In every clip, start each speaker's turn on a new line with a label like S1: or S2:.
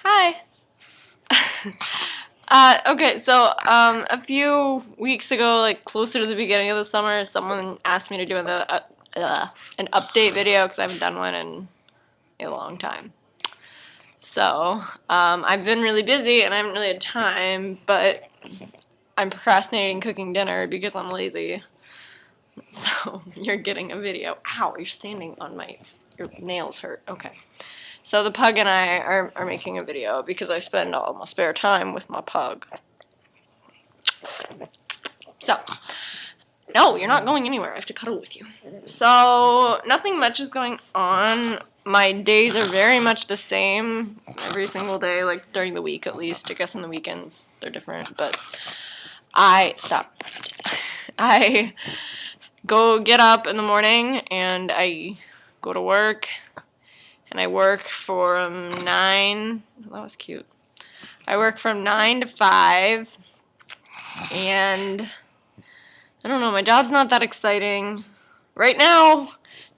S1: Hi. Okay, so a few weeks ago, like closer to the beginning of the summer, someone asked me to do an update video because I haven't done one in a long time. So I've been really busy and I haven't really had time, but I'm procrastinating cooking dinner because I'm lazy. So you're getting a video. Ow, you're standing on your nails hurt. Okay. So the pug and I are making a video because I spend all my spare time with my pug. So, no, you're not going anywhere. I have to cuddle with you. So, nothing much is going on. My days are very much the same every single day, like during the week at least. I guess on the weekends they're different, but I get up in the morning and I go to work. And I work from 9, that was cute. I work from 9 to 5, and I don't know, my job's not that exciting. Right now,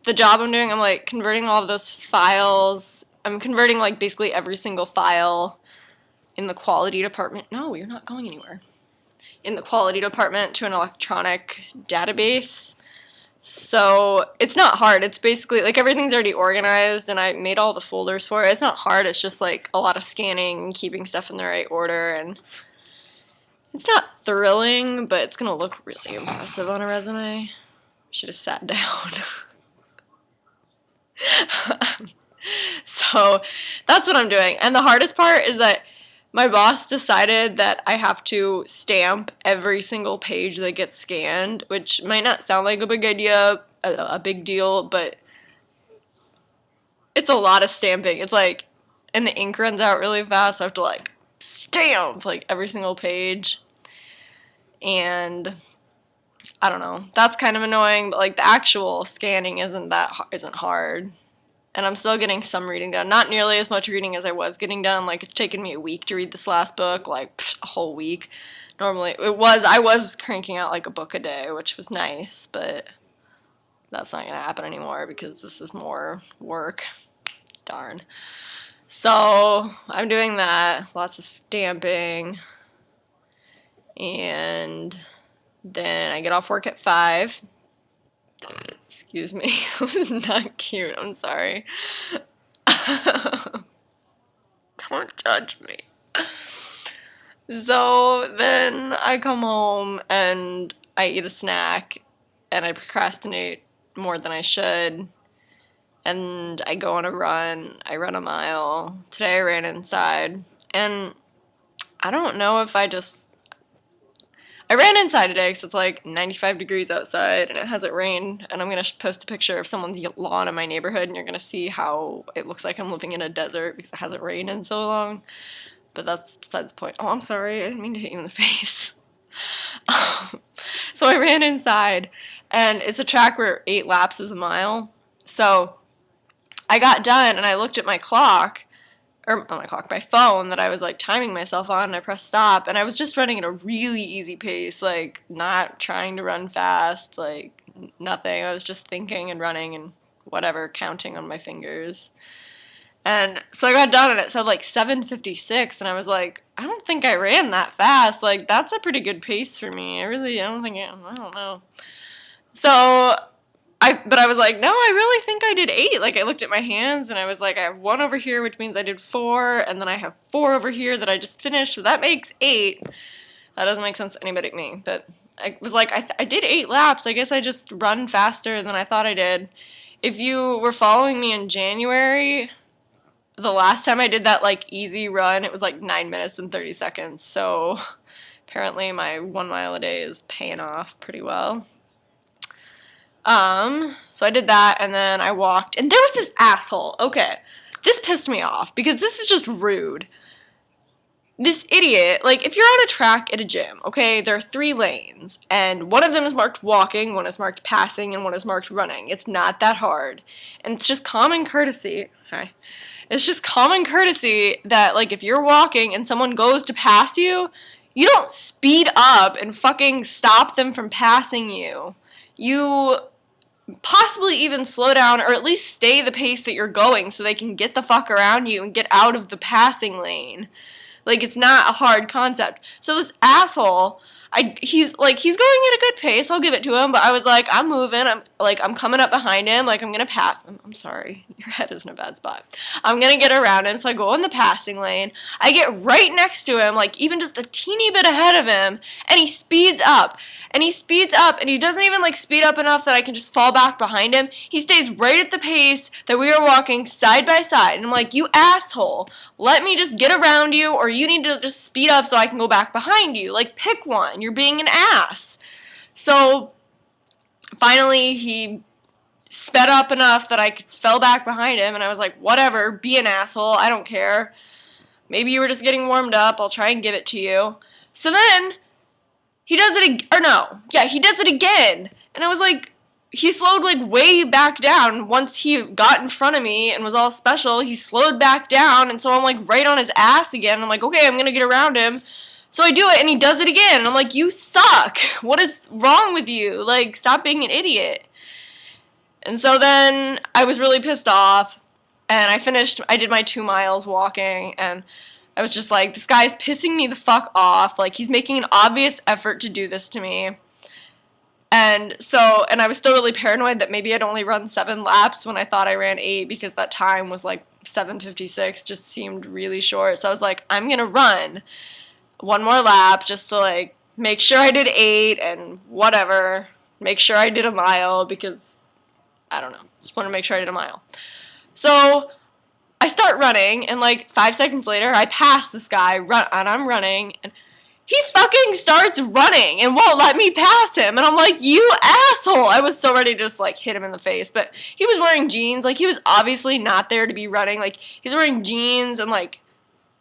S1: the job I'm doing, I'm like converting all of those files. I'm converting like basically every single file in the quality department. No, you're not going anywhere. In the quality department to an electronic database. So it's not hard. It's basically like everything's already organized and I made all the folders for it. It's not hard. It's just like a lot of scanning and keeping stuff in the right order, and it's not thrilling, but it's going to look really impressive on a resume. Should have sat down. So that's what I'm doing. And the hardest part is that my boss decided that I have to stamp every single page that gets scanned, which might not sound like a big idea, a big deal, but it's a lot of stamping. It's like, and the ink runs out really fast, so I have to like stamp like every single page. And I don't know, that's kind of annoying, but like the actual scanning isn't hard. And I'm still getting some reading done. Not nearly as much reading as I was getting done. Like, it's taken me a week to read this last book, like, a whole week. Normally, I was cranking out, like, a book a day, which was nice, but that's not going to happen anymore because this is more work. Darn. So, I'm doing that. Lots of stamping. And then I get off work at 5. Excuse me, this is not cute, I'm sorry. Don't judge me. So then I come home and I eat a snack and I procrastinate more than I should. And I go on a run. I run a mile. Today I ran inside. And I don't know if I ran inside today because it's like 95 degrees outside and it hasn't rained, and I'm going to post a picture of someone's lawn in my neighborhood and you're going to see how it looks like I'm living in a desert because it hasn't rained in so long. But that's besides the point. Oh, I'm sorry. I didn't mean to hit you in the face. So I ran inside, and it's a track where 8 laps is a mile. So I got done and I looked at my clock, or not my clock, my phone that I was like timing myself on, and I pressed stop, and I was just running at a really easy pace, like not trying to run fast, like nothing. I was just thinking and running and whatever, counting on my fingers. And so I got done and it said like 7:56, and I was like, I don't think I ran that fast. Like, that's a pretty good pace for me. I don't know. So but I was like, no, I really think I did 8. Like, I looked at my hands, and I was like, I have 1 over here, which means I did 4, and then I have 4 over here that I just finished, so that makes 8. That doesn't make sense to anybody but me, but I was like, I did 8 laps. I guess I just run faster than I thought I did. If you were following me in January, the last time I did that, like, easy run, it was like 9 minutes and 30 seconds, so apparently my 1 mile a day is paying off pretty well. So I did that, and then I walked, and there was this asshole. Okay, this pissed me off, because this is just rude. This idiot, like, if you're on a track at a gym, okay, there are 3 lanes, and one of them is marked walking, one is marked passing, and one is marked running. It's not that hard, and it's just common courtesy. Hi. It's just common courtesy that, like, if you're walking and someone goes to pass you, you don't speed up and fucking stop them from passing you. You possibly even slow down or at least stay the pace that you're going so they can get the fuck around you and get out of the passing lane. Like, it's not a hard concept. So this asshole, he's going at a good pace, I'll give it to him, but I was like, I'm moving, I'm coming up behind him, like, I'm gonna pass him. I'm sorry, your head is in a bad spot. I'm gonna get around him, so I go in the passing lane, I get right next to him, like, even just a teeny bit ahead of him, and he speeds up. And he doesn't even, like, speed up enough that I can just fall back behind him. He stays right at the pace that we are walking side by side. And I'm like, you asshole, let me just get around you, or you need to just speed up so I can go back behind you. Like, pick one. You're being an ass. So, finally, he sped up enough that I fell back behind him, and I was like, whatever, be an asshole, I don't care. Maybe you were just getting warmed up, I'll try and give it to you. So then he does it again. And I was like, he slowed, like, way back down. Once he got in front of me and was all special, he slowed back down, and so I'm, like, right on his ass again. I'm like, okay, I'm gonna get around him. So I do it, and he does it again. And I'm like, you suck. What is wrong with you? Like, stop being an idiot. And so then I was really pissed off, and I did my 2 miles walking, and I was just like, this guy's pissing me the fuck off. Like, he's making an obvious effort to do this to me. And I was still really paranoid that maybe I'd only run 7 laps when I thought I ran 8, because that time was like 7:56, just seemed really short. So I was like, I'm going to run 1 more lap just to, like, make sure I did 8 and whatever. Make sure I did a mile, because, I don't know, just want to make sure I did a mile. So I start running, and, like, 5 seconds later, I pass this guy, and I'm running, and he fucking starts running and won't let me pass him. And I'm like, you asshole. I was so ready to just, like, hit him in the face. But he was wearing jeans. Like, he was obviously not there to be running. Like, he's wearing jeans and, like,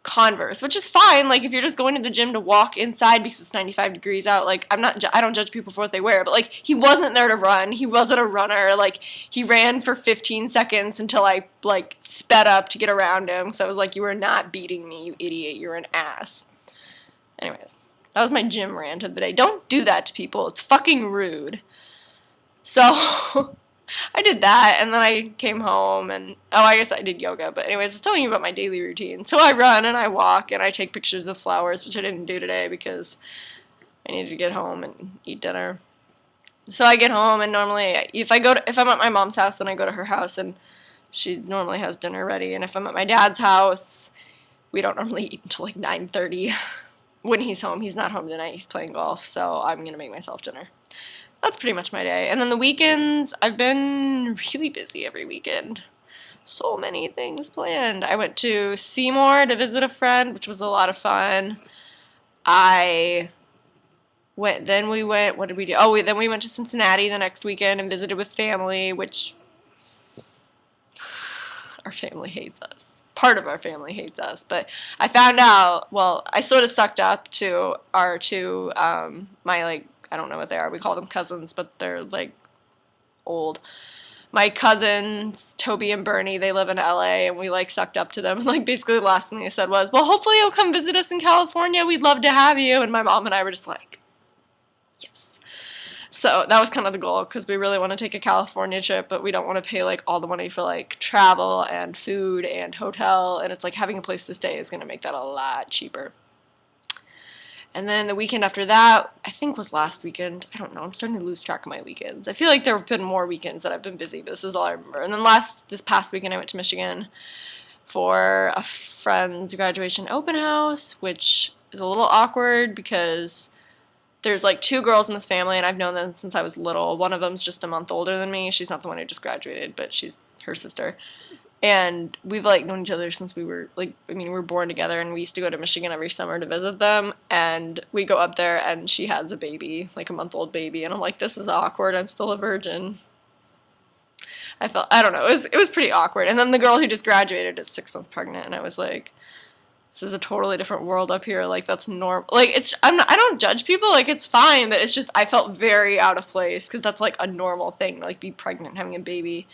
S1: Converse, which is fine. Like, if you're just going to the gym to walk inside because it's 95 degrees out, like, I don't judge people for what they wear, but, like, he wasn't there to run. He wasn't a runner. Like, he ran for 15 seconds until I, like, sped up to get around him. So I was like, you are not beating me, you idiot. You're an ass. Anyways, that was my gym rant of the day. Don't do that to people. It's fucking rude. So I did that, and then I came home, and, I guess I did yoga, but anyways, I was telling you about my daily routine. So I run, and I walk, and I take pictures of flowers, which I didn't do today because I needed to get home and eat dinner. So I get home, and normally, if I'm at my mom's house, then I go to her house, and she normally has dinner ready, and if I'm at my dad's house, we don't normally eat until, like, 9:30 when he's home. He's not home tonight, he's playing golf, so I'm gonna make myself dinner. That's pretty much my day. And then the weekends, I've been really busy every weekend. So many things planned. I went to Seymour to visit a friend, which was a lot of fun. What did we do? Then we went to Cincinnati the next weekend and visited with family, which our family hates us. Part of our family hates us, but I found out, I sort of sucked up to our 2, my, like, I don't know what they are. We call them cousins, but they're, like, old. My cousins, Toby and Bernie, they live in LA, and we, like, sucked up to them. And, like, basically the last thing they said was, well, hopefully you'll come visit us in California. We'd love to have you. And my mom and I were just like, yes. So that was kind of the goal, because we really want to take a California trip, but we don't want to pay, like, all the money for, like, travel and food and hotel. And it's like having a place to stay is going to make that a lot cheaper. And then the weekend after that, I think was last weekend. I don't know. I'm starting to lose track of my weekends. I feel like there have been more weekends that I've been busy, but this is all I remember. And then this past weekend, I went to Michigan for a friend's graduation open house, which is a little awkward because there's, like, 2 girls in this family, and I've known them since I was little. One of them's just a month older than me. She's not the one who just graduated, but she's her sister. And we've, like, known each other since we were, like, we were born together, and we used to go to Michigan every summer to visit them, and we go up there, and she has a baby, like a month-old baby, and I'm like, this is awkward, I'm still a virgin. I don't know, it was pretty awkward. And then the girl who just graduated is 6 months pregnant, and I was like, this is a totally different world up here, like, that's normal. Like, I don't judge people, like, it's fine, but it's just, I felt very out of place, because that's, like, a normal thing, like, be pregnant, having a baby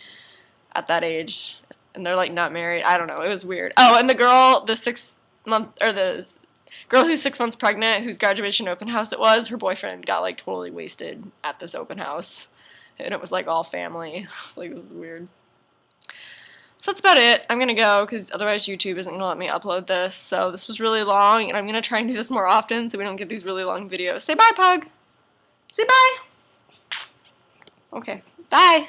S1: at that age. And they're, like, not married. I don't know. It was weird. Oh, and the girl, the girl who's 6 months pregnant, whose graduation open house it was, her boyfriend got, like, totally wasted at this open house. and it was like all family. I was like, this is weird. So that's about it. I'm gonna go because otherwise YouTube isn't gonna let me upload this. So this was really long, and I'm gonna try and do this more often so we don't get these really long videos. Say bye, Pug. Say bye. Okay. Bye.